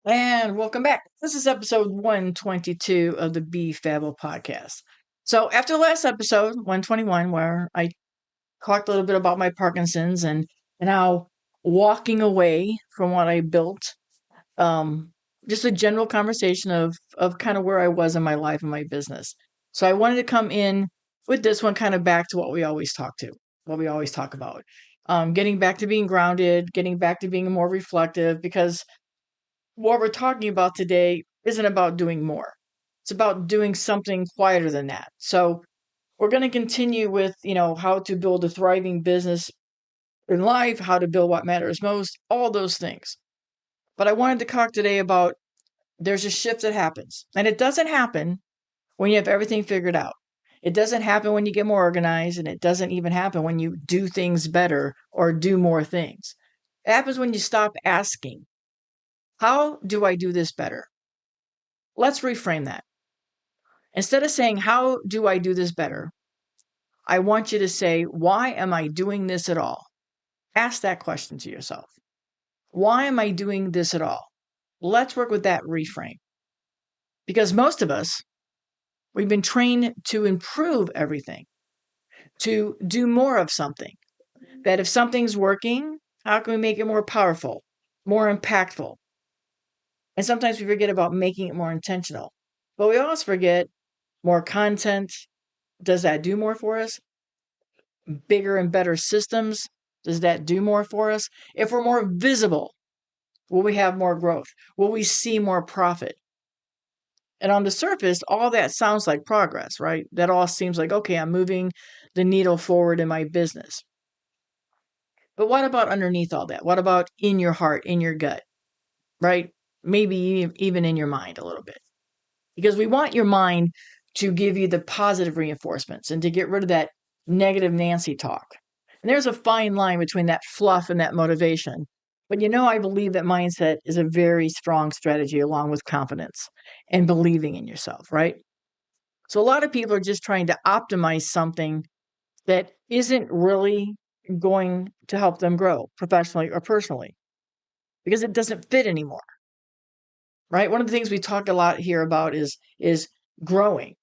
And welcome back. This is episode 122 of the Be Fabbo Podcast. So, after the last episode, 121, where I talked a little bit about my Parkinson's and how walking away from what I built, um, just a general conversation of kind of where I was in my life and my business. So, I wanted to come in with this one kind of back to what we always talk about. Getting back to being grounded, getting back to being more reflective, because what we're talking about today isn't about doing more. It's about doing something quieter than that. So we're going to continue with, how to build a thriving business in life, how to build what matters most, all those things. But I wanted to talk today about there's a shift that happens. And it doesn't happen when you have everything figured out. It doesn't happen when you get more organized, and it doesn't even happen when you do things better or do more things. It happens when you stop asking, how do I do this better? Let's reframe that. Instead of saying, how do I do this better? I want you to say, why am I doing this at all? Ask that question to yourself. Why am I doing this at all? Let's work with that reframe. Because most of us, we've been trained to improve everything, to do more of something. That if something's working, how can we make it more powerful, more impactful? And sometimes we forget about making it more intentional. But we also forget more content. Does that do more for us? Bigger and better systems, does that do more for us? If we're more visible, will we have more growth? Will we see more profit? And on the surface, all that sounds like progress, right? That all seems like, okay, I'm moving the needle forward in my business. But what about underneath all that? What about in your heart, in your gut, right? Maybe even in your mind a little bit. Because we want your mind to give you the positive reinforcements and to get rid of that negative Nancy talk. And there's a fine line between that fluff and that motivation. But I believe that mindset is a very strong strategy along with confidence and believing in yourself, right? So a lot of people are just trying to optimize something that isn't really going to help them grow professionally or personally because it doesn't fit anymore, right? One of the things we talk a lot here about is growing.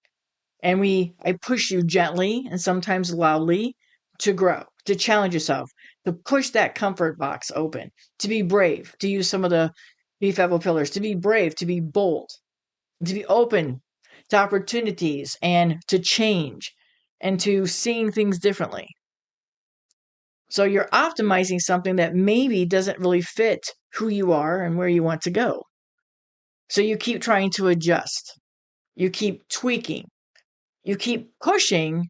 And I push you gently and sometimes loudly to grow, to challenge yourself, to push that comfort box open, to be brave, to use some of the Be Fabbo pillars, to be brave, to be bold, to be open to opportunities and to change and to seeing things differently. So you're optimizing something that maybe doesn't really fit who you are and where you want to go. So you keep trying to adjust. You keep tweaking. You keep pushing,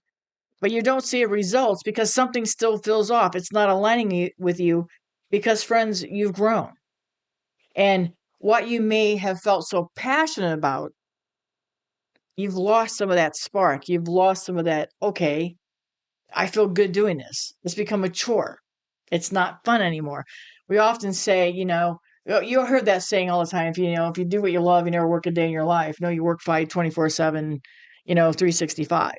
but you don't see results because something still feels off. It's not aligning with you because, friends, you've grown. And what you may have felt so passionate about, you've lost some of that spark. You've lost some of that, okay, I feel good doing this. It's become a chore. It's not fun anymore. We often say, you heard that saying all the time. If you do what you love, you never work a day in your life. No, you work 24/7, 365.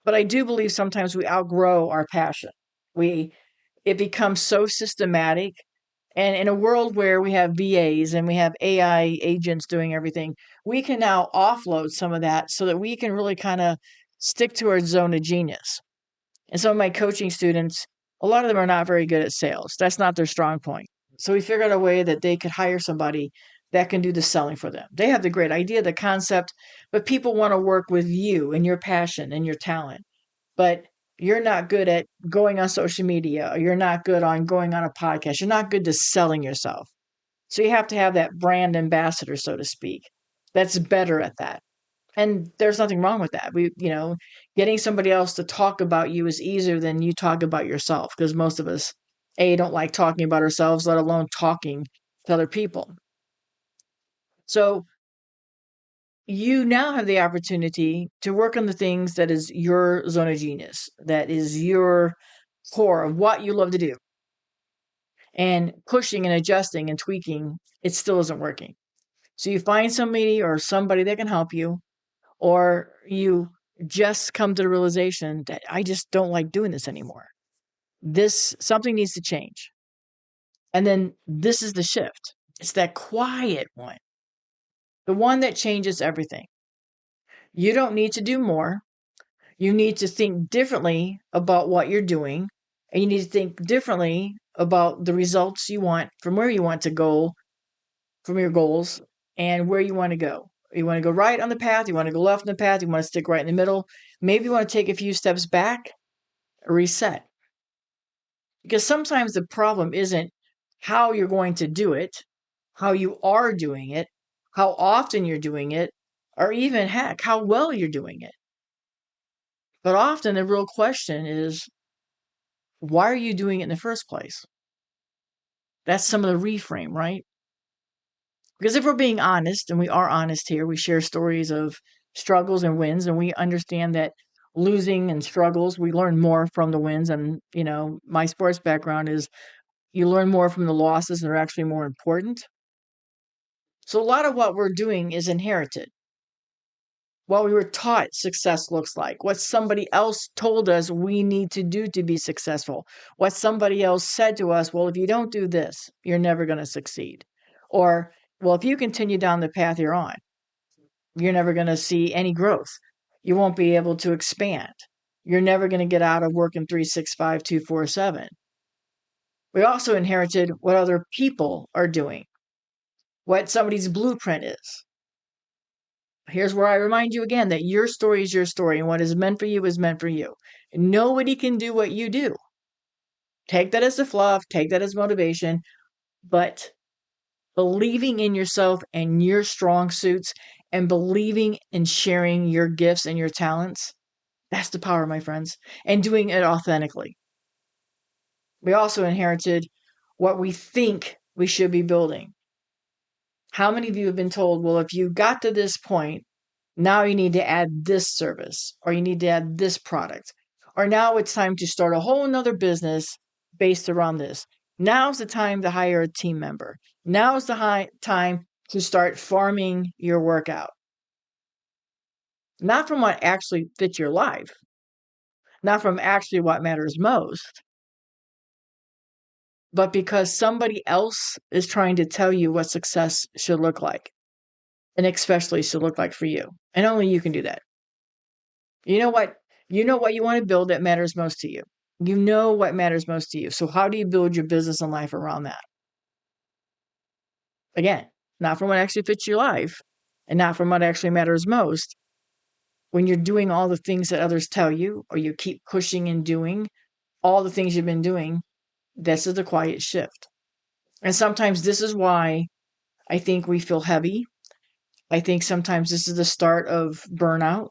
But I do believe sometimes we outgrow our passion. It becomes so systematic. And in a world where we have VAs and we have AI agents doing everything, we can now offload some of that so that we can really kind of stick to our zone of genius. And some of my coaching students, a lot of them are not very good at sales. That's not their strong point. So we figured out a way that they could hire somebody that can do the selling for them. They have the great idea, the concept, but people want to work with you and your passion and your talent. But you're not good at going on social media, or you're not good on going on a podcast. You're not good to selling yourself. So you have to have that brand ambassador, so to speak, that's better at that. And there's nothing wrong with that. Getting somebody else to talk about you is easier than you talk about yourself because most of us, don't like talking about ourselves, let alone talking to other people. So you now have the opportunity to work on the things that is your zone of genius, that is your core of what you love to do. And pushing and adjusting and tweaking, it still isn't working. So you find somebody that can help you, or you just come to the realization that I just don't like doing this anymore. Something needs to change. And then this is the shift. It's that quiet one, the one that changes everything. You don't need to do more. You need to think differently about what you're doing, and you need to think differently about the results you want from where you want to go, from your goals, and where you want to go. You want to go right on the path, you want to go left on the path, you want to stick right in the middle. Maybe you want to take a few steps back, reset. Because sometimes the problem isn't how you're going to do it, how you are doing it, how often you're doing it, or even, heck, how well you're doing it. But often the real question is, why are you doing it in the first place? That's some of the reframe, right? Because if we're being honest, and we are honest here, we share stories of struggles and wins, and we understand that losing and struggles, we learn more from the wins. And, my sports background is you learn more from the losses, and they're actually more important. So a lot of what we're doing is inherited. What we were taught success looks like, what somebody else told us we need to do to be successful, what somebody else said to us, well, if you don't do this, you're never going to succeed. Or, well, if you continue down the path you're on, you're never going to see any growth. You won't be able to expand. You're never going to get out of working 365, 247. We also inherited what other people are doing, what somebody's blueprint is. Here's where I remind you again that your story is your story, and what is meant for you is meant for you. Nobody can do what you do. Take that as the fluff, take that as motivation, but believing in yourself and your strong suits and believing in sharing your gifts and your talents, that's the power, my friends, and doing it authentically. We also inherited what we think we should be building. How many of you have been told, well, if you got to this point, now you need to add this service, or you need to add this product, or now it's time to start a whole nother business based around this. Now's the time to hire a team member. Now's the time to start farming your workout. Not from what actually fits your life, not from actually what matters most, but because somebody else is trying to tell you what success should look like, and especially should look like for you. And only you can do that. You know what you want to build that matters most to you. You know what matters most to you. So how do you build your business and life around that? Again, not from what actually fits your life, and not from what actually matters most. When you're doing all the things that others tell you, or you keep pushing and doing all the things you've been doing, this is the quiet shift. And sometimes this is why I think we feel heavy. I think sometimes this is the start of burnout.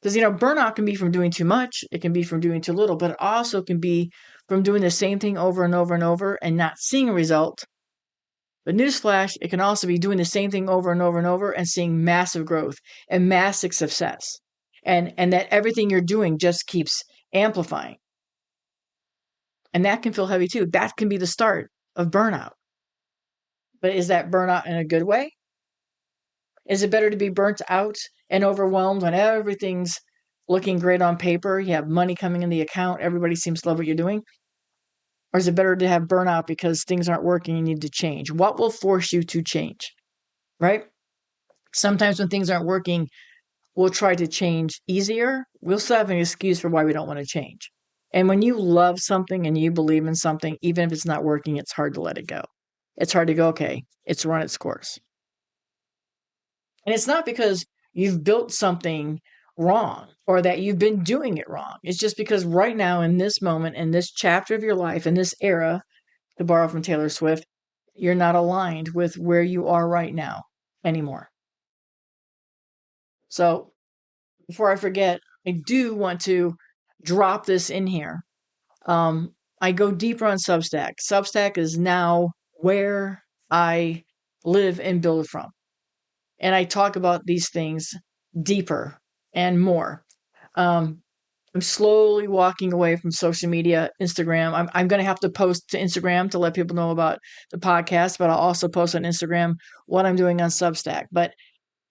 Because, burnout can be from doing too much. It can be from doing too little, but it also can be from doing the same thing over and over and over and not seeing a result. But newsflash, it can also be doing the same thing over and over and over and seeing massive growth and massive success. And that everything you're doing just keeps amplifying. And that can feel heavy too. That can be the start of burnout. But is that burnout in a good way? Is it better to be burnt out and overwhelmed when everything's looking great on paper? You have money coming in the account. Everybody seems to love what you're doing. Or is it better to have burnout because things aren't working and you need to change? What will force you to change? Right? Sometimes when things aren't working, we'll try to change easier. We'll still have an excuse for why we don't want to change. And when you love something and you believe in something, even if it's not working, it's hard to let it go. It's hard to go, okay, it's run its course. And it's not because you've built something wrong or that you've been doing it wrong. It's just because right now, in this moment, in this chapter of your life, in this era, to borrow from Taylor Swift, you're not aligned with where you are right now anymore. So before I forget, I do want to drop this in here. I go deeper on Substack. Substack is now where I live and build from. And I talk about these things deeper and more. I'm slowly walking away from social media, Instagram. I'm going to have to post to Instagram to let people know about the podcast, but I'll also post on Instagram what I'm doing on Substack. But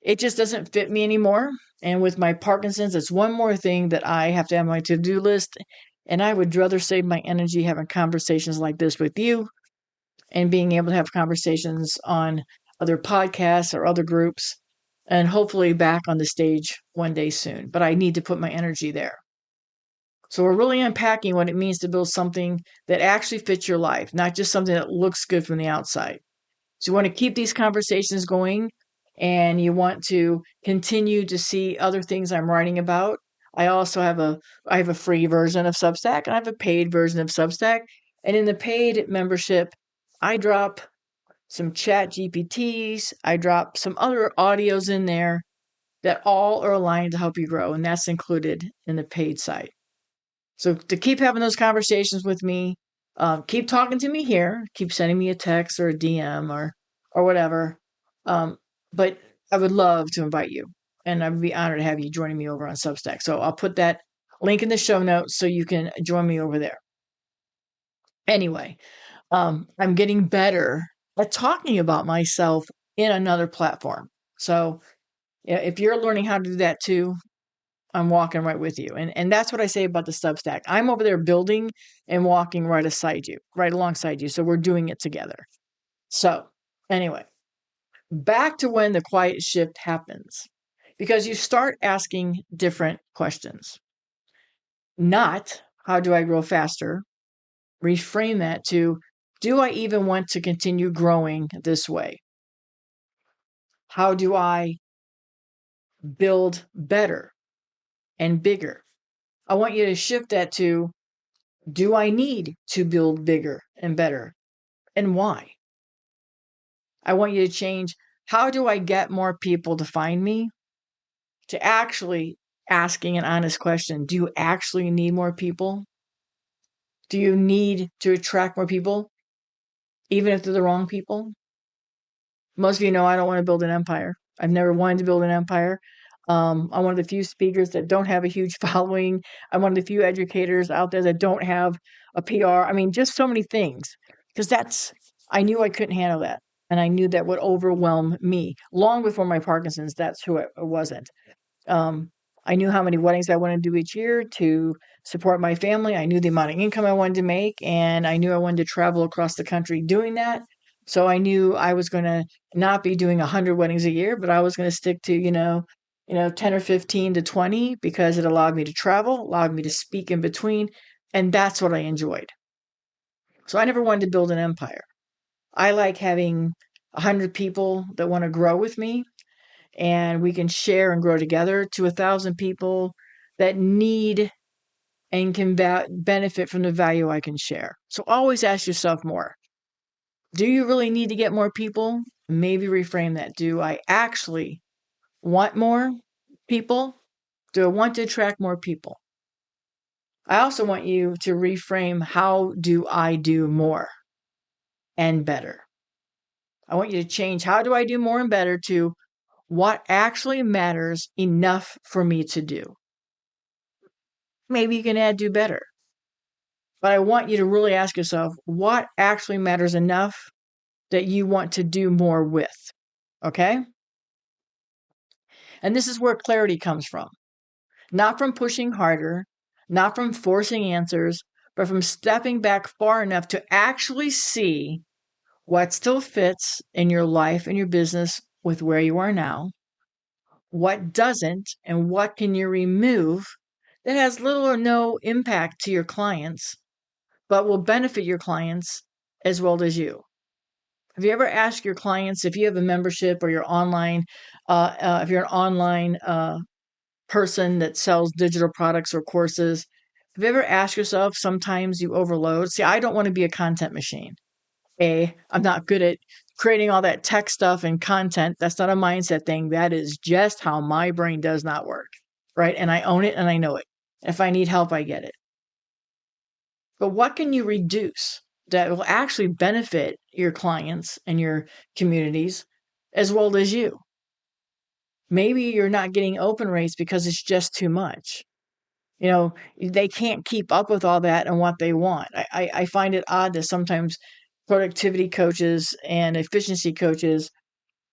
it just doesn't fit me anymore. And with my Parkinson's, it's one more thing that I have to have on my to-do list. And I would rather save my energy having conversations like this with you and being able to have conversations on other podcasts or other groups, and hopefully back on the stage one day soon. But I need to put my energy there. So we're really unpacking what it means to build something that actually fits your life, not just something that looks good from the outside. So you want to keep these conversations going, and you want to continue to see other things I'm writing about. I also have a free version of Substack, and I have a paid version of Substack. And in the paid membership, I drop some chat GPTs, I drop some other audios in there that all are aligned to help you grow, and that's included in the paid side. So to keep having those conversations with me, keep talking to me here, keep sending me a text or a DM or whatever. But I would love to invite you, and I would be honored to have you joining me over on Substack. So I'll put that link in the show notes so you can join me over there. Anyway, I'm getting better at talking about myself in another platform. So if you're learning how to do that too, I'm walking right with you. And that's what I say about the Substack. I'm over there building and walking right alongside you. So we're doing it together. So anyway, back to when the quiet shift happens, because you start asking different questions. Not how do I grow faster? Reframe that to, do I even want to continue growing this way? How do I build better and bigger? I want you to shift that to, do I need to build bigger and better? And why? I want you to change, how do I get more people to find me? To actually asking an honest question. Do you actually need more people? Do you need to attract more people, even if they're the wrong people? Most of you know I don't want to build an empire. I've never wanted to build an empire. I'm one of the few speakers that don't have a huge following. I'm one of the few educators out there that don't have a PR. I mean, just so many things. Because I knew I couldn't handle that. And I knew that would overwhelm me. Long before my Parkinson's, that's who it wasn't. I knew how many weddings I wanted to do each year to support my family. I knew the amount of income I wanted to make, and I knew I wanted to travel across the country doing that. So I knew I was going to not be doing 100 weddings a year, but I was going to stick to, 10 or 15 to 20, because it allowed me to travel, allowed me to speak in between. And that's what I enjoyed. So I never wanted to build an empire. I like having 100 people that want to grow with me, and we can share and grow together, to 1,000 people that need and can benefit from the value I can share. So always ask yourself more. Do you really need to get more people? Maybe reframe that. Do I actually want more people? Do I want to attract more people? I also want you to reframe, how do I do more and better? I want you to change, how do I do more and better, to what actually matters enough for me to do. Maybe you can add do better. But I want you to really ask yourself, what actually matters enough that you want to do more with? Okay? And this is where clarity comes from. Not from pushing harder, not from forcing answers, but from stepping back far enough to actually see what still fits in your life and your business with where you are now, what doesn't, and what can you remove that has little or no impact to your clients, but will benefit your clients as well as you. Have you ever asked your clients, if you have a membership or you're online, if you're an online person that sells digital products or courses, have you ever asked yourself, sometimes you overload? See, I don't want to be a content machine. I'm not good at creating all that tech stuff and content. That's not a mindset thing. That is just how my brain does not work, right? And I own it and I know it. If I need help, I get it. But what can you reduce that will actually benefit your clients and your communities as well as you? Maybe you're not getting open rates because it's just too much. They can't keep up with all that and what they want. I find it odd that sometimes productivity coaches and efficiency coaches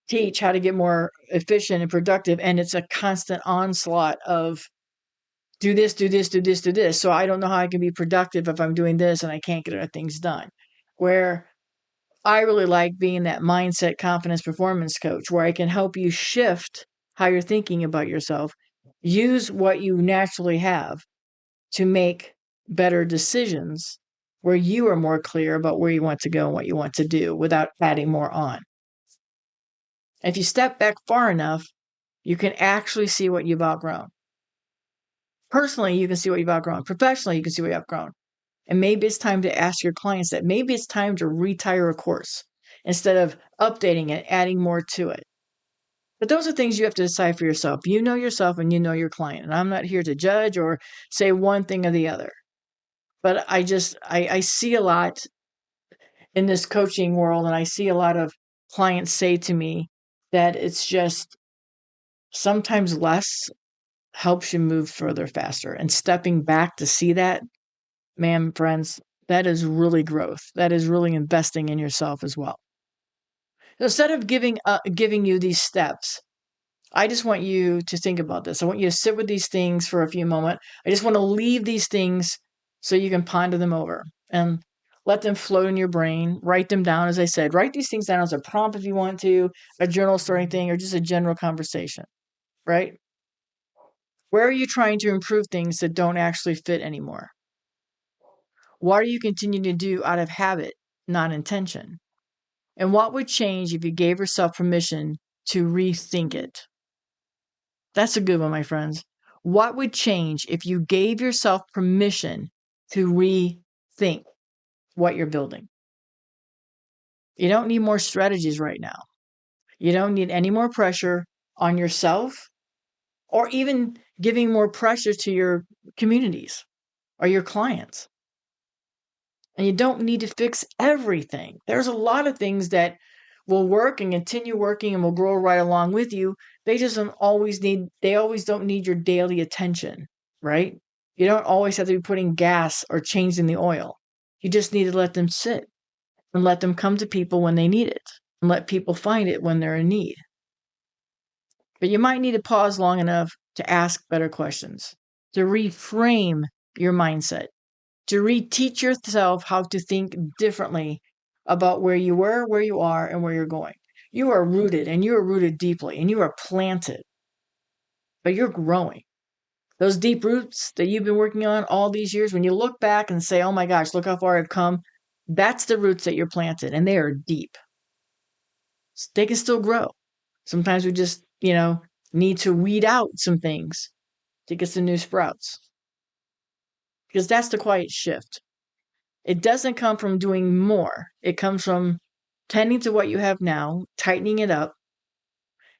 teach how to get more efficient and productive, and it's a constant onslaught of do this, do this, do this, do this. So I don't know how I can be productive if I'm doing this and I can't get other things done. Where I really like being that mindset, confidence, performance coach where I can help you shift how you're thinking about yourself, use what you naturally have to make better decisions where you are more clear about where you want to go and what you want to do without adding more on. If you step back far enough, you can actually see what you've outgrown. Personally, you can see what you've outgrown. Professionally, you can see what you've outgrown. And maybe it's time to ask your clients that. Maybe it's time to retire a course instead of updating it, adding more to it. But those are things you have to decide for yourself. You know yourself and you know your client. And I'm not here to judge or say one thing or the other. But I see a lot in this coaching world, and I see a lot of clients say to me that it's just sometimes less helps you move further faster. And stepping back to see that, man, friends, that is really growth. That is really investing in yourself as well. So instead of giving you these steps, I just want you to think about this. I want you to sit with these things for a few moments. I just want to leave these things so you can ponder them over and let them float in your brain. Write them down, as I said. Write these things down as a prompt if you want to, a journal starting thing, or just a general conversation, right? Where are you trying to improve things that don't actually fit anymore? What are you continuing to do out of habit, not intention? And what would change if you gave yourself permission to rethink it? That's a good one, my friends. What would change if you gave yourself permission to rethink what you're building? You don't need more strategies right now. You don't need any more pressure on yourself or even giving more pressure to your communities or your clients. And you don't need to fix everything. There's a lot of things that will work and continue working and will grow right along with you. They always don't need your daily attention, right? You don't always have to be putting gas or changing the oil. You just need to let them sit and let them come to people when they need it and let people find it when they're in need. But you might need to pause long enough to ask better questions, to reframe your mindset, to reteach yourself how to think differently about where you were, where you are, and where you're going. You are rooted, and you are rooted deeply, and you are planted, but you're growing. Those deep roots that you've been working on all these years, when you look back and say, oh my gosh, look how far I've come, that's the roots that you're planted, and they are deep. They can still grow. Sometimes we just, need to weed out some things to get some new sprouts. Because that's the quiet shift. It doesn't come from doing more. It comes from tending to what you have now, tightening it up,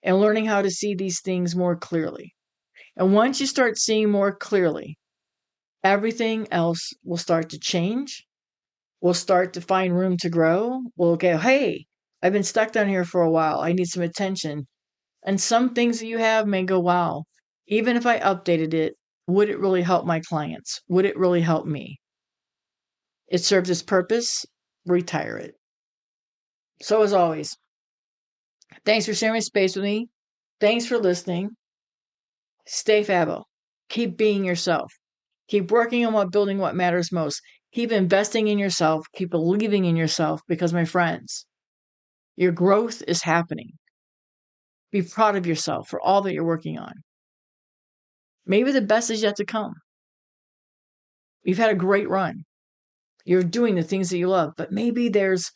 and learning how to see these things more clearly. And once you start seeing more clearly, everything else will start to change. We'll start to find room to grow. We'll go, hey, I've been stuck down here for a while. I need some attention. And some things that you have may go, wow, even if I updated it, would it really help my clients? Would it really help me? It served its purpose, retire it. So as always, thanks for sharing space with me. Thanks for listening. Stay Fabbo. Keep being yourself. Keep working on building what matters most. Keep investing in yourself. Keep believing in yourself because, my friends, your growth is happening. Be proud of yourself for all that you're working on. Maybe the best is yet to come. You've had a great run. You're doing the things that you love, but maybe there's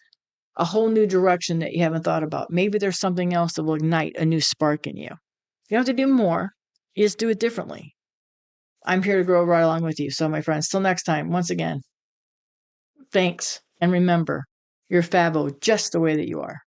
a whole new direction that you haven't thought about. Maybe there's something else that will ignite a new spark in you. You don't have to do more. You just do it differently. I'm here to grow right along with you. So, my friends, till next time, once again, thanks. And remember, you're Fabbo just the way that you are.